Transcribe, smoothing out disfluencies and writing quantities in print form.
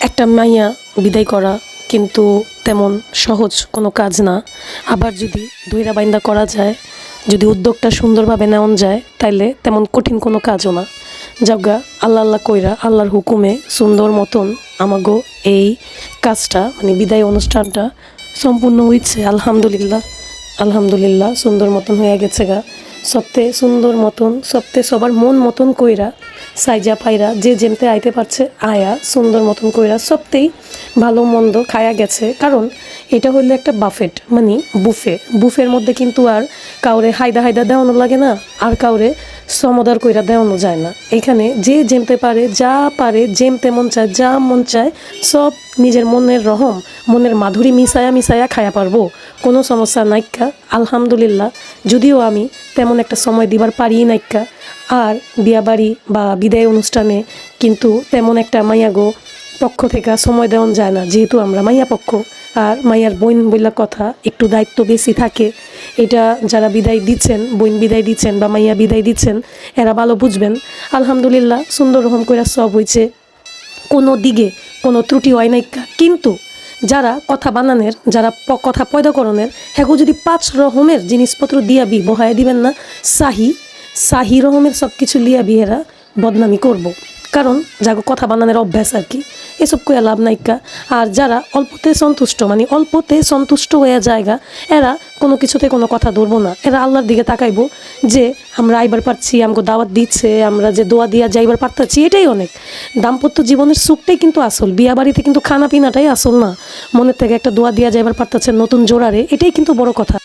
একটা মাইয়া বিদায় করা কিন্তু তেমন সহজ কোনো কাজ না। আবার যদি ধইরা বাইন্দা করা যায়, যদি উদ্যোগটা সুন্দরভাবে নেওয়া যায়, তাইলে তেমন কঠিন কোনো কাজও না। যাজ্ঞা আল্লাহ আল্লাহ কইরা আল্লাহর হুকুমে সুন্দর মতন আমাগো এই কাজটা মানে বিদায় অনুষ্ঠানটা সম্পূর্ণ হয়েছে। আলহামদুলিল্লাহ আলহামদুলিল্লাহ সুন্দর মতন হয়ে গেছে গা। সবতে সুন্দর মতন সবতে সবার মন মতন কইরা সাইজা পায়রা যে যেমতে আইতে পারছে আয়া সুন্দর মতন কইরা সবতেই ভালো মন্দ খায়া গেছে। কারণ এটা হইলো একটা বাফেট মানে বুফের মধ্যে কিন্তু আর কাউরে হায়দা হায়দা দেওয়ানো লাগে না, আর কাউরে সমদার কইরা দেওয়ানো যায় না। এখানে যে যেমতে পারে যা পারে যেমতে মন চায় যা মন চায় সব নিজের মনের রহম মনের মাধুরী মিশায়া খায়া পারবো, কোনো সমস্যা নাইকা। আলহামদুলিল্লাহ যদিও আমি তেমন একটা সময় দিবার পারি নাইকা, আর বিয়াবাড়ি বা বিদায় অনুষ্ঠানে কিন্তু তেমন একটা মাইয়াগো পক্ষ থেকে সময় দেওয়া যায় না, যেহেতু আমরা মাইয়া পক্ষ আর মাইয়ার বোন বইলা কথা একটু দায়িত্ব বেশি থাকে। এটা যারা বিদায় দিচ্ছেন, বোন বিদায় দিচ্ছেন বা মাইয়া বিদায় দিচ্ছেন, এরা ভালো বুঝবেন। আলহামদুলিল্লাহ সুন্দর রকম করে সব হয়েছে, কোনো দিকে কোনো ত্রুটি হয় নাই। কিন্তু যারা কথা বানানের, যারা কথা পয়দাকরণের, হ্যাগো যদি 5 রকমের জিনিসপত্র দিয়া বহায় দিবেন না, শাহি রকমের সব কিছু লিয়া বিহেরা বদনামি করব। কারণ যাগো কথা বানানোর অভ্যাস আর কি, এসব কইয়া লাভ নাইকা। আর যারা অল্পতে সন্তুষ্ট মানে অল্পতে সন্তুষ্ট হয়ে জায়গা, এরা কোনো কিছুতে কোনো কথা ধরবো না। এরা আল্লাহর দিকে তাকাইবো যে আমরা আইবার পারছি, আমাকে দাওয়াত দিচ্ছে, আমরা যে দোয়া দিয়া যাইবার পারতাছি, এটাই অনেক। দাম্পত্য জীবনের সুখটাই কিন্তু আসল, বিয়া বাড়িতে কিন্তু খানা পিনাটাই আসল না। মনের থেকে একটা দোয়া দিয়া যাইবার পারতাছেন নতুন জোড়ারে, এটাই কিন্তু বড় কথা।